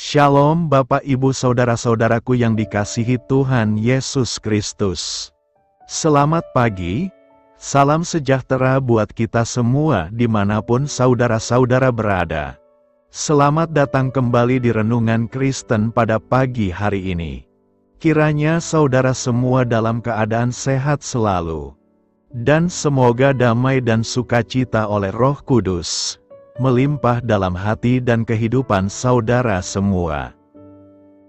Shalom Bapak Ibu Saudara-saudaraku yang dikasihi Tuhan Yesus Kristus. Selamat pagi, salam sejahtera buat kita semua dimanapun saudara-saudara berada. Selamat datang kembali di Renungan Kristen pada pagi hari ini. Kiranya saudara semua dalam keadaan sehat selalu. Dan semoga damai dan sukacita oleh Roh Kudus melimpah dalam hati dan kehidupan saudara semua.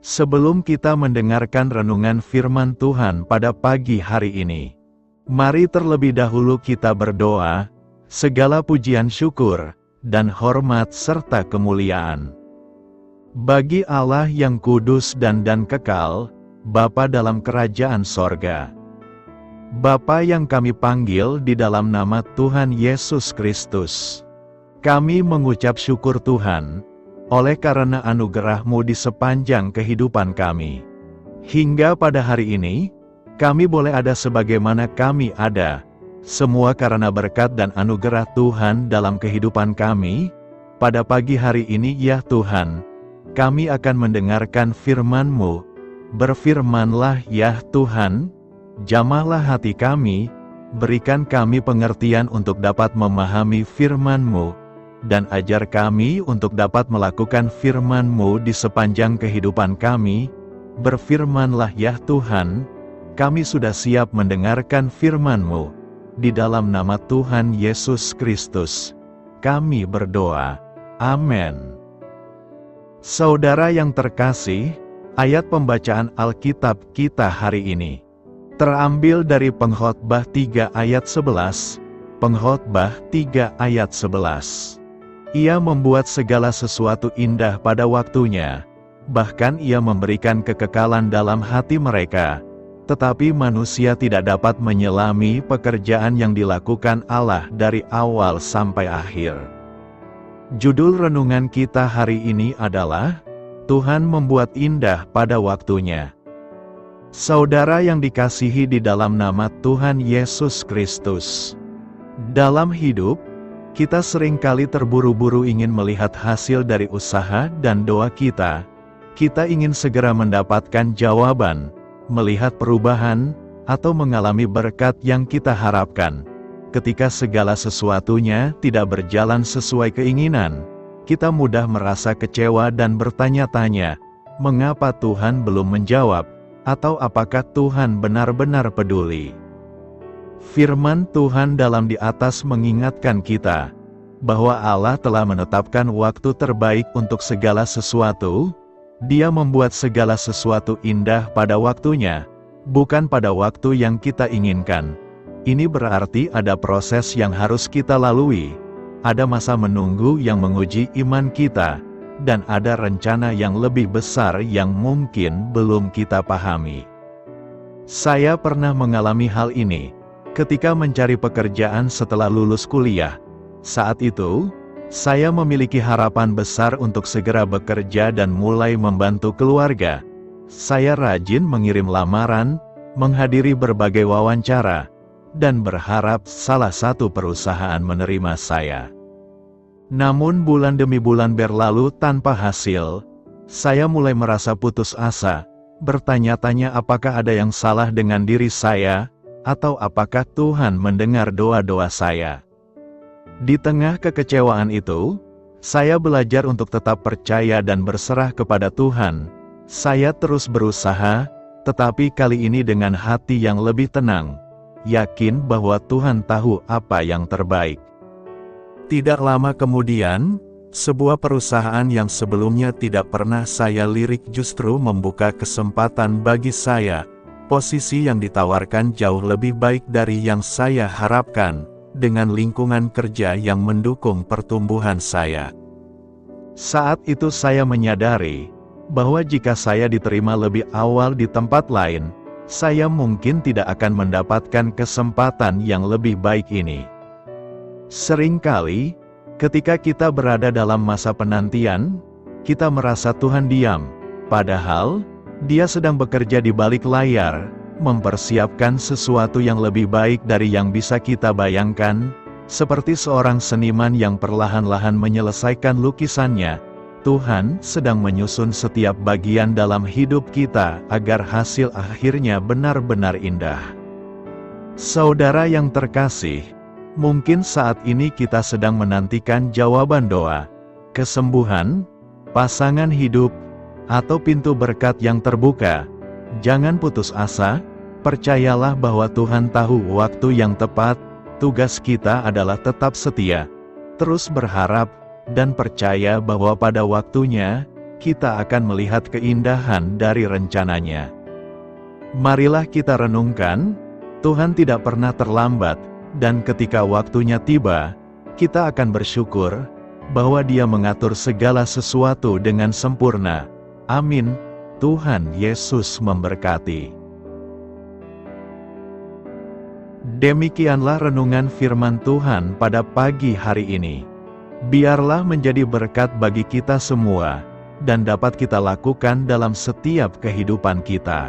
Sebelum kita mendengarkan renungan firman Tuhan pada pagi hari ini, mari terlebih dahulu kita berdoa. Segala pujian syukur dan hormat serta kemuliaan bagi Allah yang kudus dan kekal, Bapa dalam kerajaan sorga. Bapa yang kami panggil di dalam nama Tuhan Yesus Kristus. Kami mengucap syukur Tuhan, oleh karena anugerah-Mu di sepanjang kehidupan kami. Hingga pada hari ini, kami boleh ada sebagaimana kami ada, semua karena berkat dan anugerah Tuhan dalam kehidupan kami. Pada pagi hari ini ya Tuhan, kami akan mendengarkan firman-Mu. Berfirmanlah ya Tuhan, jamahlah hati kami, berikan kami pengertian untuk dapat memahami firman-Mu, dan ajar kami untuk dapat melakukan firman-Mu di sepanjang kehidupan kami. Berfirmanlah ya Tuhan, kami sudah siap mendengarkan firman-Mu. Di dalam nama Tuhan Yesus Kristus, kami berdoa. Amin. Saudara yang terkasih, ayat pembacaan Alkitab kita hari ini terambil dari Pengkhotbah 3 ayat 11, Pengkhotbah 3 ayat 11. Ia membuat segala sesuatu indah pada waktunya, bahkan Ia memberikan kekekalan dalam hati mereka, tetapi manusia tidak dapat menyelami pekerjaan yang dilakukan Allah dari awal sampai akhir. Judul renungan kita hari ini adalah, Tuhan membuat indah pada waktunya. Saudara yang dikasihi di dalam nama Tuhan Yesus Kristus. Dalam hidup, kita seringkali terburu-buru ingin melihat hasil dari usaha dan doa kita. Kita ingin segera mendapatkan jawaban, melihat perubahan, atau mengalami berkat yang kita harapkan. Ketika segala sesuatunya tidak berjalan sesuai keinginan, kita mudah merasa kecewa dan bertanya-tanya, mengapa Tuhan belum menjawab, atau apakah Tuhan benar-benar peduli? Firman Tuhan dalam di atas mengingatkan kita, bahwa Allah telah menetapkan waktu terbaik untuk segala sesuatu. Dia membuat segala sesuatu indah pada waktunya, bukan pada waktu yang kita inginkan. Ini berarti ada proses yang harus kita lalui, ada masa menunggu yang menguji iman kita, dan ada rencana yang lebih besar yang mungkin belum kita pahami. Saya pernah mengalami hal ini ketika mencari pekerjaan setelah lulus kuliah. Saat itu, saya memiliki harapan besar untuk segera bekerja dan mulai membantu keluarga. Saya rajin mengirim lamaran, menghadiri berbagai wawancara, dan berharap salah satu perusahaan menerima saya. Namun bulan demi bulan berlalu tanpa hasil. Saya mulai merasa putus asa, bertanya-tanya apakah ada yang salah dengan diri saya, atau apakah Tuhan mendengar doa-doa saya. Di tengah kekecewaan itu, saya belajar untuk tetap percaya dan berserah kepada Tuhan. Saya terus berusaha, tetapi kali ini dengan hati yang lebih tenang, yakin bahwa Tuhan tahu apa yang terbaik. Tidak lama kemudian, sebuah perusahaan yang sebelumnya tidak pernah saya lirik justru membuka kesempatan bagi saya. Posisi yang ditawarkan jauh lebih baik dari yang saya harapkan, dengan lingkungan kerja yang mendukung pertumbuhan saya. Saat itu saya menyadari, bahwa jika saya diterima lebih awal di tempat lain, saya mungkin tidak akan mendapatkan kesempatan yang lebih baik ini. Seringkali, ketika kita berada dalam masa penantian, kita merasa Tuhan diam, padahal Dia sedang bekerja di balik layar, mempersiapkan sesuatu yang lebih baik dari yang bisa kita bayangkan, seperti seorang seniman yang perlahan-lahan menyelesaikan lukisannya, Tuhan sedang menyusun setiap bagian dalam hidup kita agar hasil akhirnya benar-benar indah. Saudara yang terkasih, mungkin saat ini kita sedang menantikan jawaban doa, kesembuhan, pasangan hidup, atau pintu berkat yang terbuka. Jangan putus asa, percayalah bahwa Tuhan tahu waktu yang tepat. Tugas kita adalah tetap setia, terus berharap, dan percaya bahwa pada waktunya, kita akan melihat keindahan dari rencananya. Marilah kita renungkan, Tuhan tidak pernah terlambat, dan ketika waktunya tiba, kita akan bersyukur bahwa Dia mengatur segala sesuatu dengan sempurna. Amin. Tuhan Yesus memberkati. Demikianlah renungan firman Tuhan pada pagi hari ini. Biarlah menjadi berkat bagi kita semua, dan dapat kita lakukan dalam setiap kehidupan kita.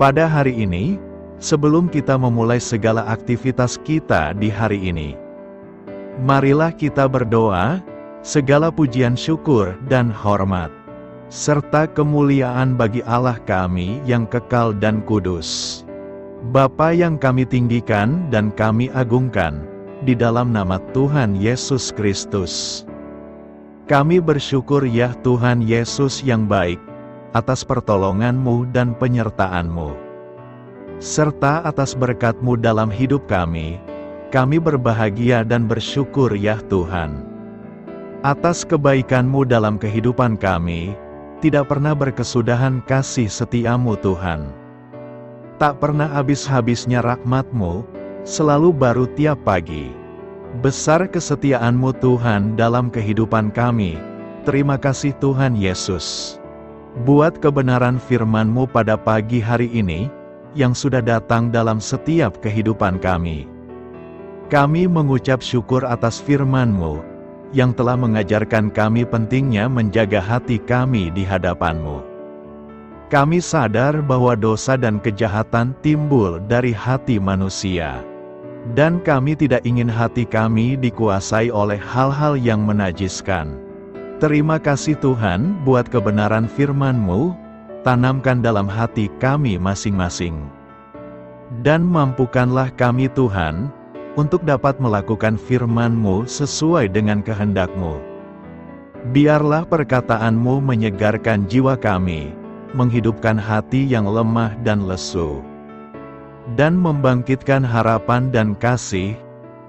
Pada hari ini, sebelum kita memulai segala aktivitas kita di hari ini, marilah kita berdoa, segala pujian syukur dan hormat, serta kemuliaan bagi Allah kami yang kekal dan kudus. Bapa yang kami tinggikan dan kami agungkan, di dalam nama Tuhan Yesus Kristus. Kami bersyukur ya Tuhan Yesus yang baik, atas pertolongan-Mu dan penyertaan-Mu, serta atas berkat-Mu dalam hidup kami. Kami berbahagia dan bersyukur ya Tuhan. Atas kebaikan-Mu dalam kehidupan kami, tidak pernah berkesudahan kasih setia-Mu Tuhan. Tak pernah habis-habisnya rahmat-Mu, selalu baru tiap pagi. Besar kesetiaan-Mu Tuhan dalam kehidupan kami. Terima kasih Tuhan Yesus. Buat kebenaran firman-Mu pada pagi hari ini, yang sudah datang dalam setiap kehidupan kami. Kami mengucap syukur atas firman-Mu, yang telah mengajarkan kami pentingnya menjaga hati kami di hadapan-Mu. Kami sadar bahwa dosa dan kejahatan timbul dari hati manusia. Dan kami tidak ingin hati kami dikuasai oleh hal-hal yang menajiskan. Terima kasih Tuhan buat kebenaran firman-Mu, tanamkan dalam hati kami masing-masing. Dan mampukanlah kami Tuhan, untuk dapat melakukan firman-Mu sesuai dengan kehendak-Mu. Biarlah perkataan-Mu menyegarkan jiwa kami, menghidupkan hati yang lemah dan lesu, dan membangkitkan harapan dan kasih.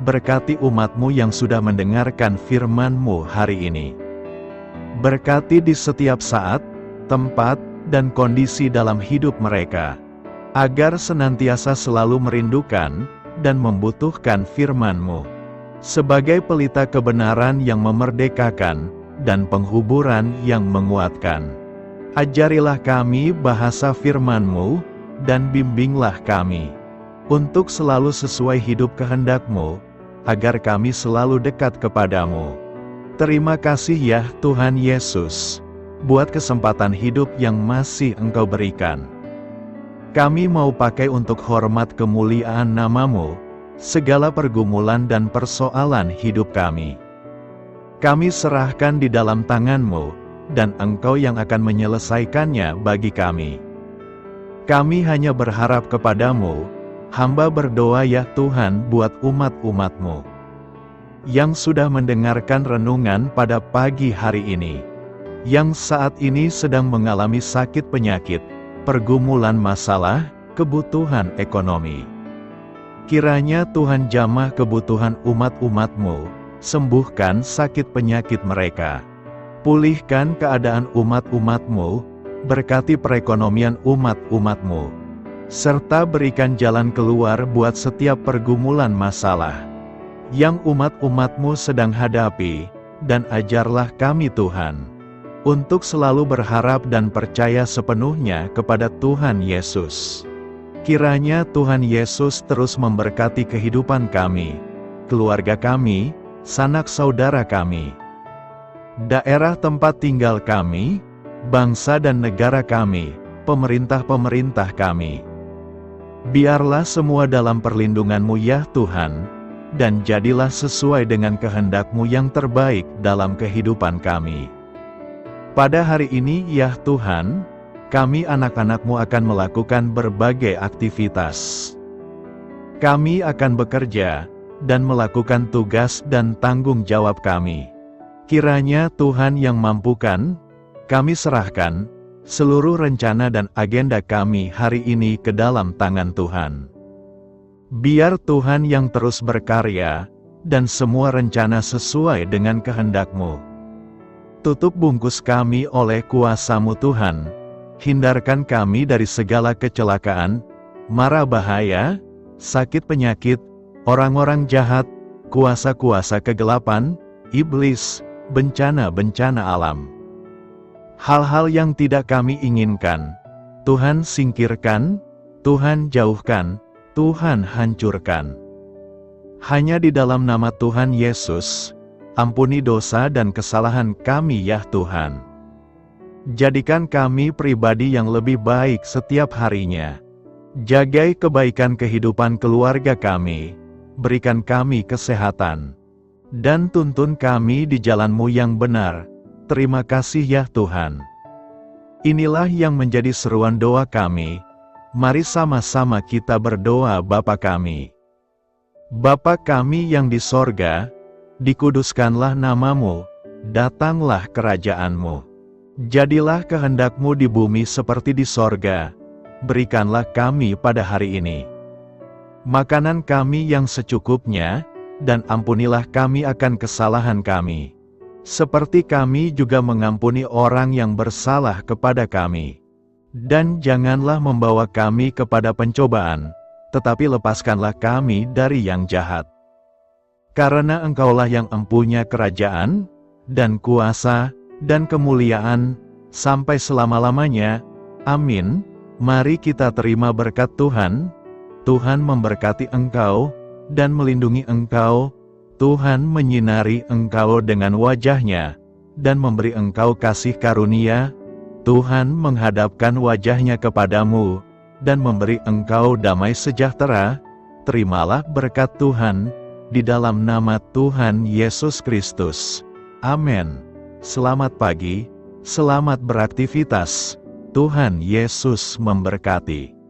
Berkati umat-Mu yang sudah mendengarkan firman-Mu hari ini. Berkati di setiap saat, tempat, dan kondisi dalam hidup mereka, agar senantiasa selalu merindukan dan membutuhkan firman-Mu, sebagai pelita kebenaran yang memerdekakan, dan penghuburan yang menguatkan. Ajarilah kami bahasa firman-Mu, dan bimbinglah kami, untuk selalu sesuai hidup kehendak-Mu, agar kami selalu dekat kepadamu. Terima kasih ya Tuhan Yesus, buat kesempatan hidup yang masih Engkau berikan. Kami mau pakai untuk hormat kemuliaan nama-Mu, segala pergumulan dan persoalan hidup kami. Kami serahkan di dalam tangan-Mu, dan Engkau yang akan menyelesaikannya bagi kami. Kami hanya berharap kepadamu. Hamba berdoa ya Tuhan buat umat-umat-Mu, yang sudah mendengarkan renungan pada pagi hari ini, yang saat ini sedang mengalami sakit penyakit, pergumulan masalah, kebutuhan ekonomi. Kiranya Tuhan jamah kebutuhan umat-umat-Mu, sembuhkan sakit penyakit mereka. Pulihkan keadaan umat-umat-Mu, berkati perekonomian umat-umat-Mu, serta berikan jalan keluar buat setiap pergumulan masalah yang umat-umat-Mu sedang hadapi, dan ajarlah kami Tuhan, untuk selalu berharap dan percaya sepenuhnya kepada Tuhan Yesus. Kiranya Tuhan Yesus terus memberkati kehidupan kami, keluarga kami, sanak saudara kami, daerah tempat tinggal kami, bangsa dan negara kami, pemerintah-pemerintah kami. Biarlah semua dalam perlindungan-Mu ya Tuhan, dan jadilah sesuai dengan kehendak-Mu yang terbaik dalam kehidupan kami. Pada hari ini ya Tuhan, kami anak-anak-Mu akan melakukan berbagai aktivitas. Kami akan bekerja, dan melakukan tugas dan tanggung jawab kami. Kiranya Tuhan yang mampukan, kami serahkan seluruh rencana dan agenda kami hari ini ke dalam tangan Tuhan. Biar Tuhan yang terus berkarya, dan semua rencana sesuai dengan kehendak-Mu. Tutup bungkus kami oleh kuasa-Mu Tuhan, hindarkan kami dari segala kecelakaan, mara bahaya, sakit penyakit, orang-orang jahat, kuasa-kuasa kegelapan, iblis, bencana-bencana alam. Hal-hal yang tidak kami inginkan, Tuhan singkirkan, Tuhan jauhkan, Tuhan hancurkan. Hanya di dalam nama Tuhan Yesus, ampuni dosa dan kesalahan kami ya Tuhan. Jadikan kami pribadi yang lebih baik setiap harinya. Jagai kebaikan kehidupan keluarga kami, berikan kami kesehatan, dan tuntun kami di jalan-Mu yang benar. Terima kasih ya Tuhan. Inilah yang menjadi seruan doa kami. Mari sama-sama kita berdoa. Bapa kami. Bapa kami yang di sorga, dikuduskanlah nama-Mu, datanglah kerajaan-Mu. Jadilah kehendak-Mu di bumi seperti di sorga. Berikanlah kami pada hari ini makanan kami yang secukupnya, dan ampunilah kami akan kesalahan kami, seperti kami juga mengampuni orang yang bersalah kepada kami. Dan janganlah membawa kami kepada pencobaan, tetapi lepaskanlah kami dari yang jahat. Karena Engkaulah yang empunya kerajaan, dan kuasa, dan kemuliaan, sampai selama-lamanya. Amin. Mari kita terima berkat Tuhan. Tuhan memberkati engkau, dan melindungi engkau. Tuhan menyinari engkau dengan wajah-Nya, dan memberi engkau kasih karunia. Tuhan menghadapkan wajah-Nya kepadamu, dan memberi engkau damai sejahtera. Terimalah berkat Tuhan, di dalam nama Tuhan Yesus Kristus. Amin. Selamat pagi, selamat beraktivitas. Tuhan Yesus memberkati.